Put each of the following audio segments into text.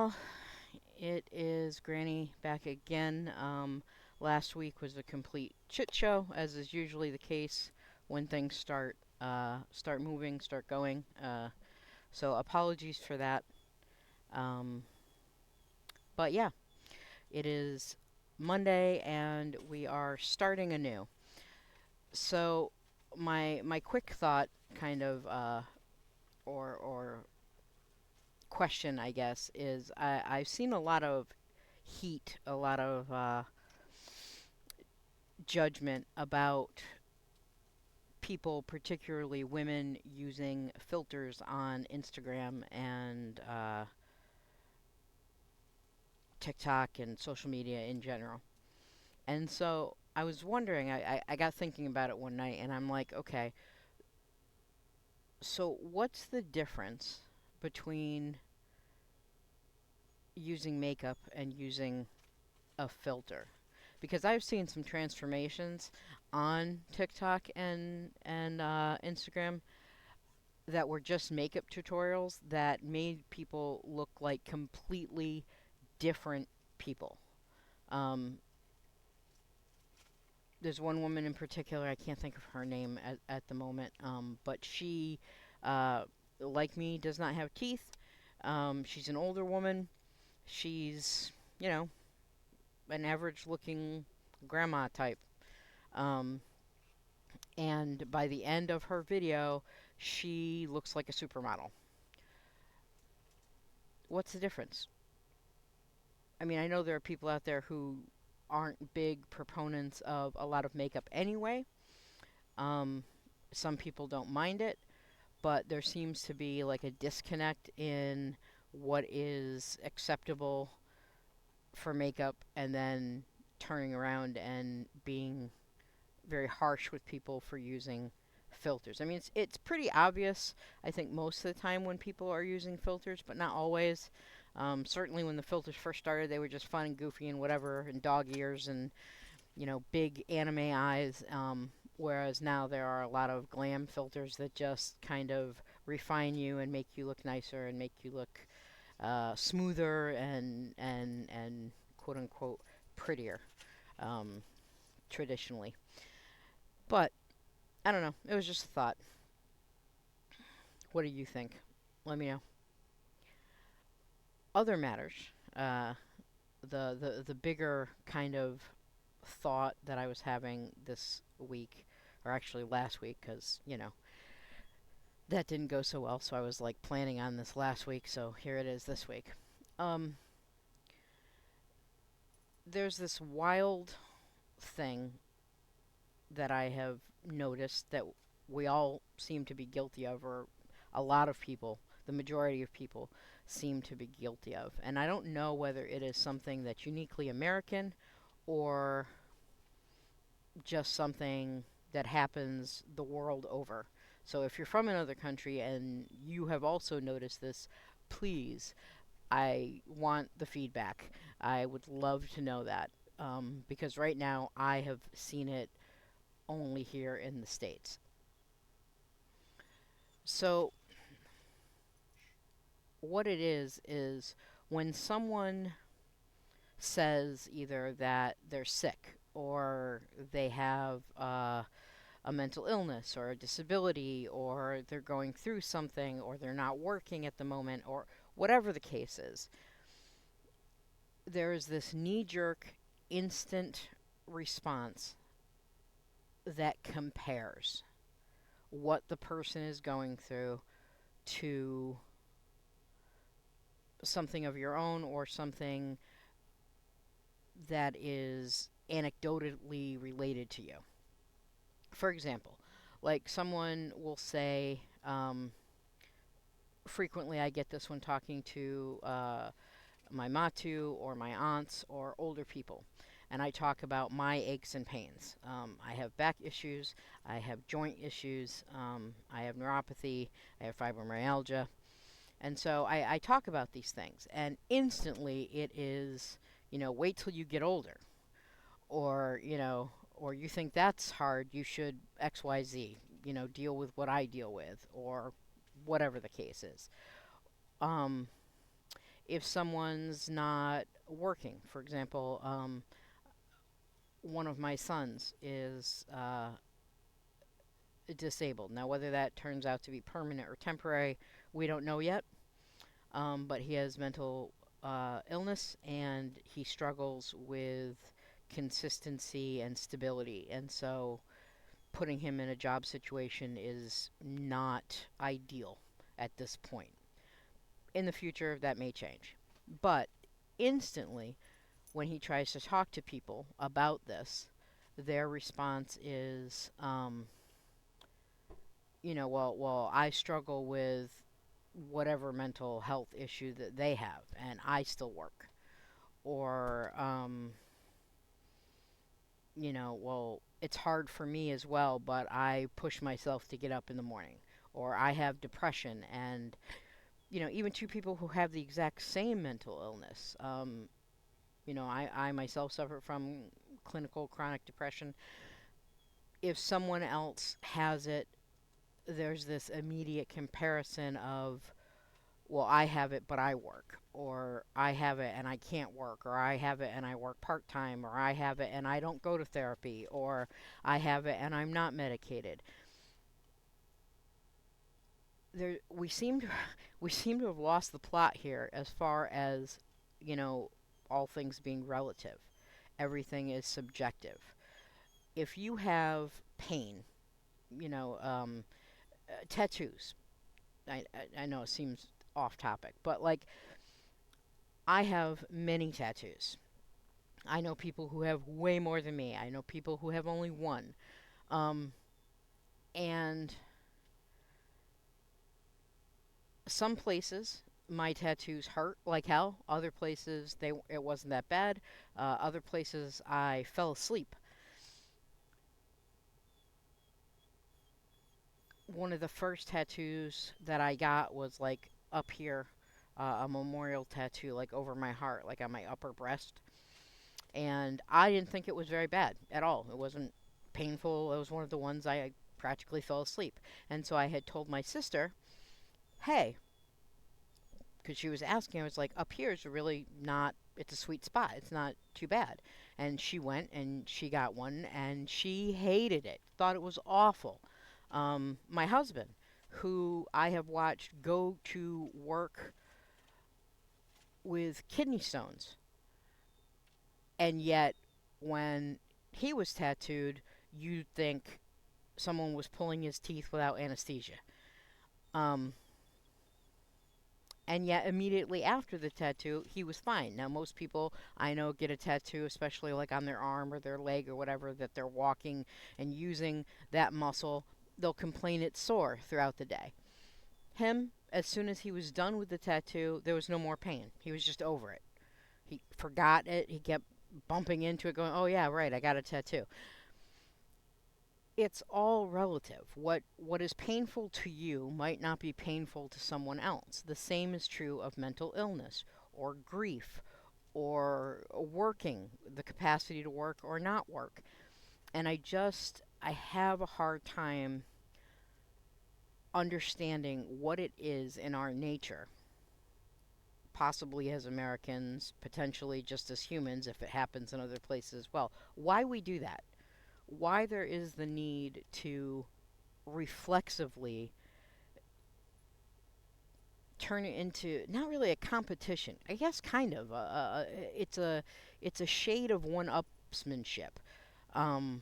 Well, it is Granny back again. Last week was a complete shit show, as is usually the case when things start moving, start going. So apologies for that. Um, but yeah, it is Monday, and we are starting anew. So my quick thought, kind of, or question, I guess, is I've seen a lot of heat, a lot of judgment about people, particularly women, using filters on Instagram and TikTok and social media in general. And so I was wondering, I got thinking about it one night, and I'm like, okay, so what's the difference between using makeup and using a filter? Because I've seen some transformations on TikTok and Instagram that were just makeup tutorials that made people look like completely different people. Um, there's one woman in particular, I can't think of her name at the moment, but she, uh, like me, does not have teeth. She's an older woman. She's, you know, an average looking grandma type. Um, and by the end of her video, she looks like a supermodel. What's the difference? I mean, I know there are people out there who aren't big proponents of a lot of makeup anyway. Um, some people don't mind it, but there seems to be like a disconnect in what is acceptable for makeup and then turning around and being very harsh with people for using filters. I mean, it's pretty obvious, I think, most of the time when people are using filters, but not always. Certainly, when the filters first started, they were just fun and goofy and whatever, and dog ears and big anime eyes. Whereas now there are a lot of glam filters that just kind of refine you and make you look nicer and make you look smoother and quote unquote prettier, um, traditionally. But I don't know. It was just a thought. What do you think? Let me know. Other matters. Uh, the bigger kind of thought that I was having this week, or actually last week, because that didn't go so well. So I was like planning on this last week. So here it is this week. Um, there's this wild thing that I have noticed that we all seem to be guilty of, or a lot of people, the majority of people, seem to be guilty of. And I don't know whether it is something that's uniquely American or just something that happens the world over. So if you're from another country and you have also noticed this, please, I want the feedback. I would love to know that. Because right now I have seen it only here in the States. So, what it is when someone says either that they're sick or they have a mental illness or a disability or they're going through something or they're not working at the moment or whatever the case is, there is this knee jerk instant response that compares what the person is going through to something of your own or something that is anecdotally related to you. For example, like someone will say, frequently I get this when talking to my matu or my aunts or older people. And I talk about my aches and pains. I have back issues, I have joint issues, I have neuropathy, I have fibromyalgia. And so I talk about these things. And instantly it is, wait till you get older. Or, or you think that's hard, you should XYZ, deal with what I deal with, or whatever the case is. Um, if someone's not working. For example, one of my sons is disabled. Now, whether that turns out to be permanent or temporary, we don't know yet. But he has mental illness and he struggles with consistency and stability. And so putting him in a job situation is not ideal at this point. In the future, that may change. But instantly, when he tries to talk to people about this, their response is, well, I struggle with whatever mental health issue that they have, and I still work. Or, well, it's hard for me as well, but I push myself to get up in the morning. Or I have depression, and, even two people who have the exact same mental illness. I myself suffer from clinical chronic depression. If someone else has it, there's this immediate comparison of, well, I have it, but I work, or I have it and I can't work, or I have it and I work part time, or I have it and I don't go to therapy, or I have it and I'm not medicated. We seem to we seem to have lost the plot here as far as you know all things being relative. Everything is subjective. If you have pain, you know, tattoos. I know it seems off topic, but like I have many tattoos. I know people who have way more than me. I know people who have only one. Um, and some places my tattoos hurt like hell. Other places it wasn't that bad. Other places I fell asleep. One of the first tattoos that I got was like up here, a memorial tattoo like over my heart, like on my upper breast. And I didn't think it was very bad at all. It wasn't painful. It was one of the ones I practically fell asleep. And so I had told my sister, hey, because she was asking, I was like, up here is really not, it's a sweet spot. It's not too bad. And she went and she got one and she hated it, thought it was awful. My husband, who I have watched go to work with kidney stones, and yet when he was tattooed, you'd think someone was pulling his teeth without anesthesia. Um, and yet immediately after the tattoo, he was fine. Now, most people I know get a tattoo, especially like on their arm or their leg or whatever, that they're walking and using that muscle. They'll complain it's sore throughout the day. Him, as soon as he was done with the tattoo, there was no more pain. He was just over it. He forgot it. He kept bumping into it, going, "Oh yeah, right, I got a tattoo." It's all relative. What is painful to you might not be painful to someone else. The same is true of mental illness or grief or working, the capacity to work or not work. And I have a hard time understanding what it is in our nature, possibly as Americans, potentially just as humans if it happens in other places as well. Why we do that? Why there is the need to reflexively turn it into not really a competition. I guess kind of. It's a shade of one-upsmanship. Um,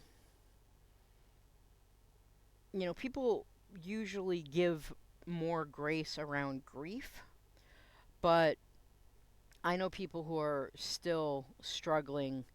people usually give more grace around grief, but I know people who are still struggling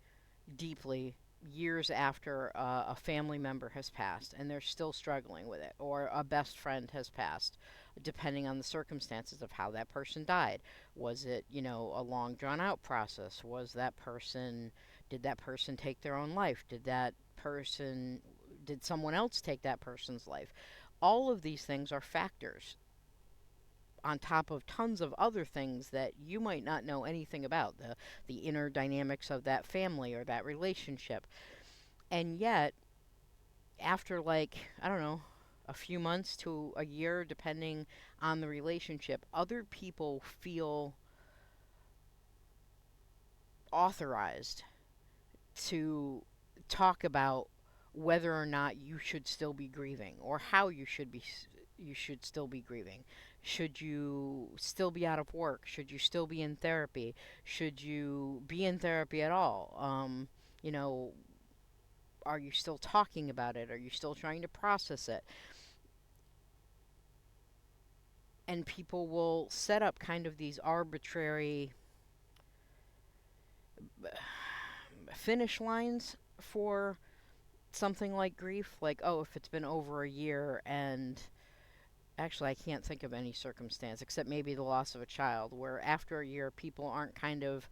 deeply years after a family member has passed and they're still struggling with it, or a best friend has passed, depending on the circumstances of how that person died. Was it, a long drawn out process? Did that person take their own life? Did someone else take that person's life? All of these things are factors on top of tons of other things that you might not know anything about, the inner dynamics of that family or that relationship. And yet, after like, I don't know, a few months to a year, depending on the relationship, other people feel authorized to talk about whether or not you should still be grieving or how you should still be grieving. Should you still be out of work? Should you still be in therapy? Should you be in therapy at all? You know, are you still talking about it? Are you still trying to process it? And people will set up kind of these arbitrary finish lines for something like grief, like, oh, if it's been over a year, and actually I can't think of any circumstance except maybe the loss of a child where after a year people aren't kind of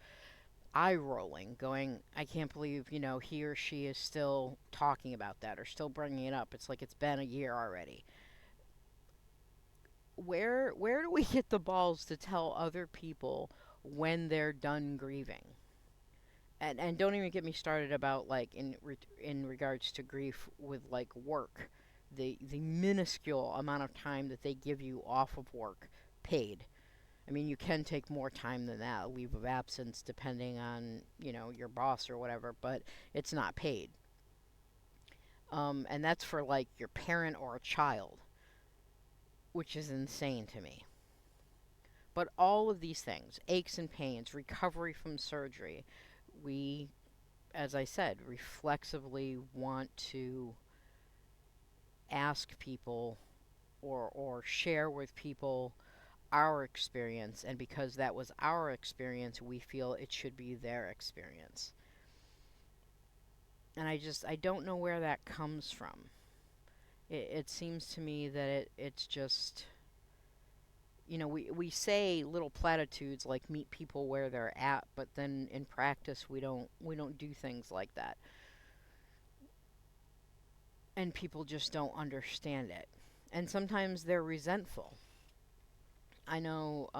eye rolling going, I can't believe, he or she is still talking about that or still bringing it up. It's like it's been a year already. Where do we get the balls to tell other people when they're done grieving? And don't even get me started about like in regards to grief with like work, the minuscule amount of time that they give you off of work, paid. I mean, you can take more time than that, a leave of absence, depending on your boss or whatever, but it's not paid. And that's for like your parent or a child, which is insane to me. But all of these things, aches and pains, recovery from surgery, we, as I said, reflexively want to ask people or share with people our experience. And because that was our experience, we feel it should be their experience. And I don't know where that comes from. It seems to me that it's just, we say little platitudes like meet people where they're at, but then in practice we don't do things like that. And people just don't understand it. And sometimes they're resentful. I know,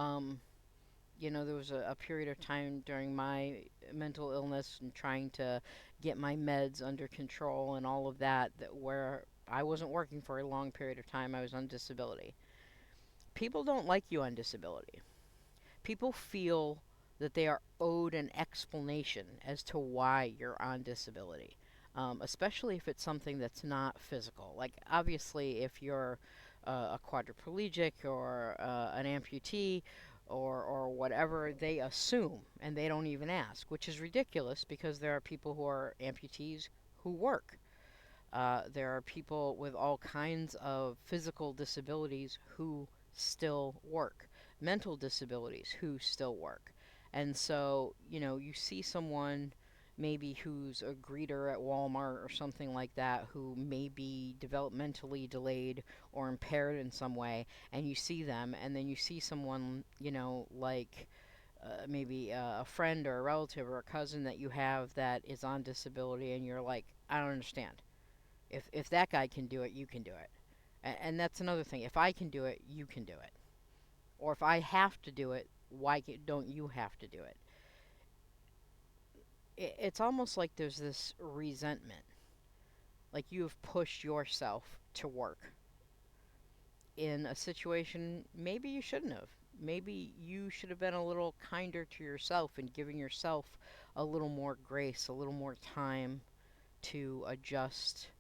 there was a period of time during my mental illness and trying to get my meds under control and all of that, that where I wasn't working for a long period of time. I was on disability. People don't like you on disability. People feel that they are owed an explanation as to why you're on disability, especially if it's something that's not physical. Like, obviously, if you're a quadriplegic or an amputee or whatever, they assume and they don't even ask, which is ridiculous because there are people who are amputees who work. There are people with all kinds of physical disabilities who still work, mental disabilities who still work. And so, you see someone maybe who's a greeter at Walmart or something like that who may be developmentally delayed or impaired in some way, and you see them, and then you see someone, like maybe a friend or a relative or a cousin that you have that is on disability, and you're like, I don't understand. If that guy can do it, you can do it. And that's another thing. If I can do it, you can do it. Or if I have to do it, why don't you have to do it? It's almost like there's this resentment. Like you have pushed yourself to work in a situation maybe you shouldn't have. Maybe you should have been a little kinder to yourself and giving yourself a little more grace, a little more time to adjust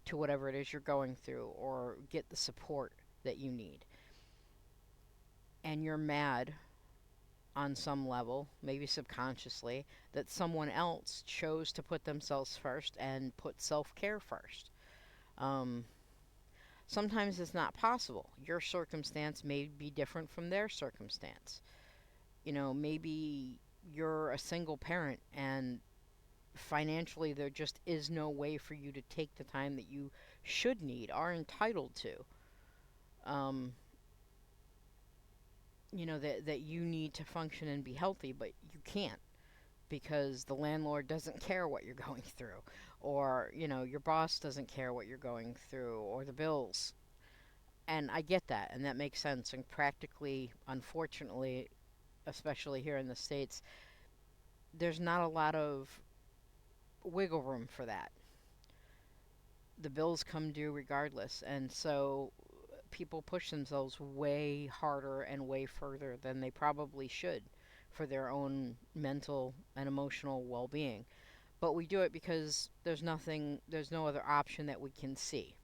to whatever it is you're going through or get the support that you need. And you're mad on some level, maybe subconsciously, that someone else chose to put themselves first and put self care first. Um, Sometimes it's not possible. Your circumstance may be different from their circumstance. Maybe you're a single parent and financially there just is no way for you to take the time that you should need, are entitled to. Um, that you need to function and be healthy, but you can't because the landlord doesn't care what you're going through, or your boss doesn't care what you're going through, or the bills. And I get that, and that makes sense. And practically, unfortunately, especially here in the States, there's not a lot of wiggle room for that. The bills come due regardless, and so people push themselves way harder and way further than they probably should for their own mental and emotional well-being. But we do it because there's no other option that we can see.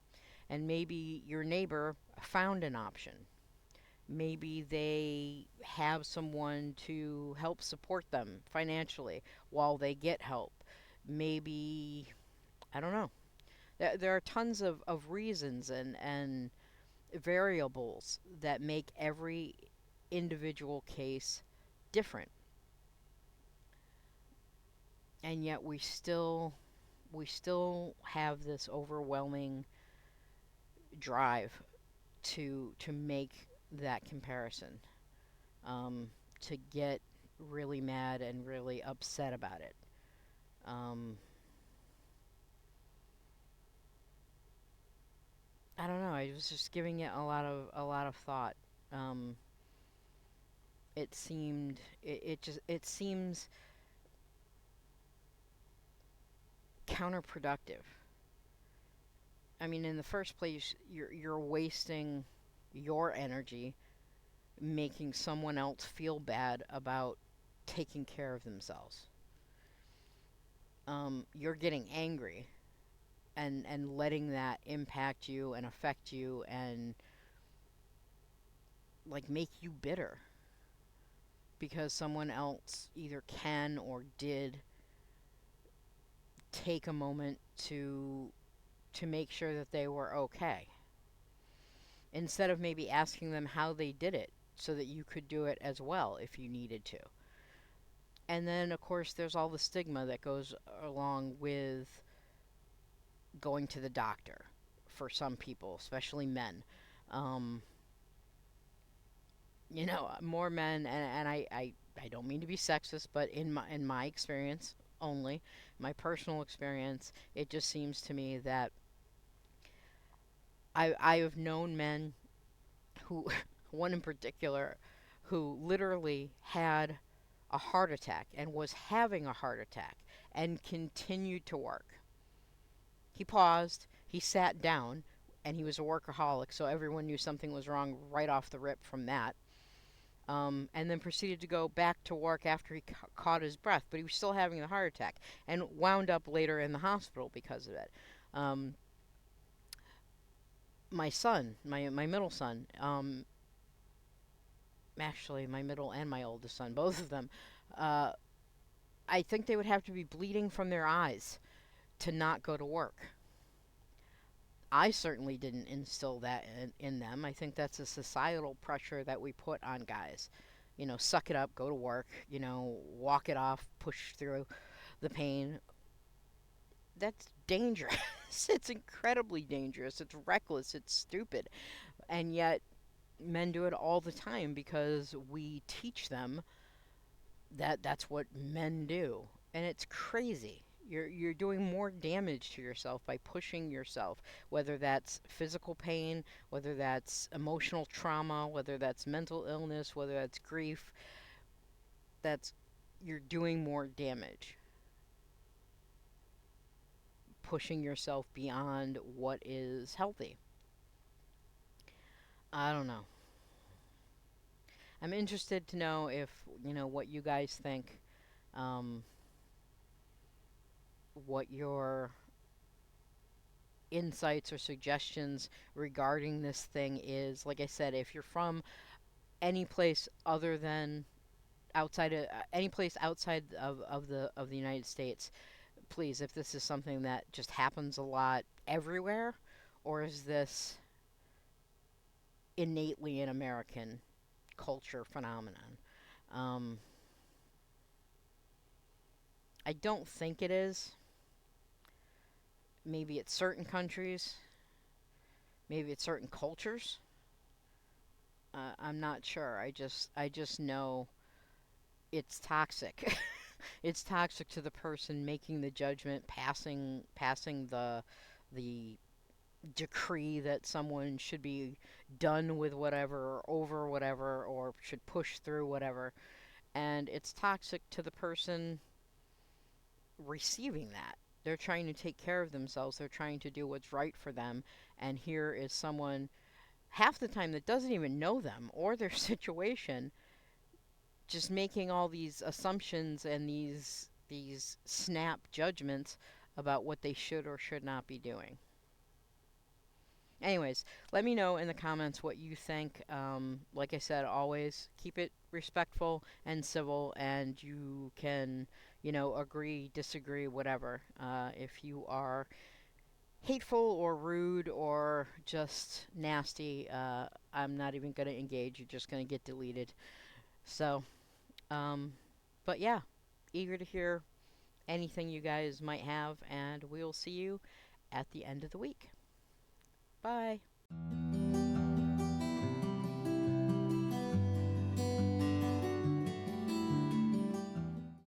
And maybe your neighbor found an option. Maybe they have someone to help support them financially while they get help. Maybe, I don't know. There are tons of reasons and variables that make every individual case different. And yet we still have this overwhelming drive to make that comparison, to get really mad and really upset about it. Um, I don't know. I was just giving it a lot of thought. Um, it seems counterproductive. I mean, in the first place, you're wasting your energy making someone else feel bad about taking care of themselves. You're getting angry and letting that impact you and affect you and like make you bitter because someone else either can or did take a moment to make sure that they were okay instead of maybe asking them how they did it so that you could do it as well if you needed to. And then of course there's all the stigma that goes along with going to the doctor for some people, especially men. Um, more men, and I don't mean to be sexist, but in my experience only, my personal experience, it just seems to me that I have known men who, one in particular, who literally had a heart attack and was having a heart attack and continued to work. He paused, he sat down, and he was a workaholic, so everyone knew something was wrong right off the rip from that. And then proceeded to go back to work after he caught his breath, but he was still having the heart attack and wound up later in the hospital because of it. Um, my son, my middle son, actually my middle and my oldest son, both of them, uh, I think they would have to be bleeding from their eyes to not go to work. I certainly didn't instill that in them. I think that's a societal pressure that we put on guys. Suck it up, go to work, walk it off, push through the pain. That's dangerous. It's incredibly dangerous. It's reckless. It's stupid. And yet, men do it all the time because we teach them that that's what men do. And it's crazy. You're doing more damage to yourself by pushing yourself, whether that's physical pain, whether that's emotional trauma, whether that's mental illness, whether that's grief. That's You're doing more damage, pushing yourself beyond what is healthy. I don't know. I'm interested to know if, what you guys think, um, what your insights or suggestions regarding this thing is. Like I said, if you're from any place other than any place outside of the United States, please, if this is something that just happens a lot everywhere, or is this innately an American culture phenomenon? Um, I don't think it is. Maybe it's certain countries, maybe it's certain cultures. I'm not sure. I just know it's toxic. It's toxic to the person making the judgment, passing the decree that someone should be done with whatever or over whatever or should push through whatever. And it's toxic to the person receiving that. They're trying to take care of themselves. They're trying to do what's right for them. And here is someone half the time that doesn't even know them or their situation just making all these assumptions and these snap judgments about what they should or should not be doing. Anyways, let me know in the comments what you think. Like I said, always keep it respectful and civil, and you can, agree, disagree, whatever. If you are hateful or rude or just nasty, I'm not even going to engage. You're just going to get deleted. So, um, but yeah, eager to hear anything you guys might have, and we'll see you at the end of the week. Bye.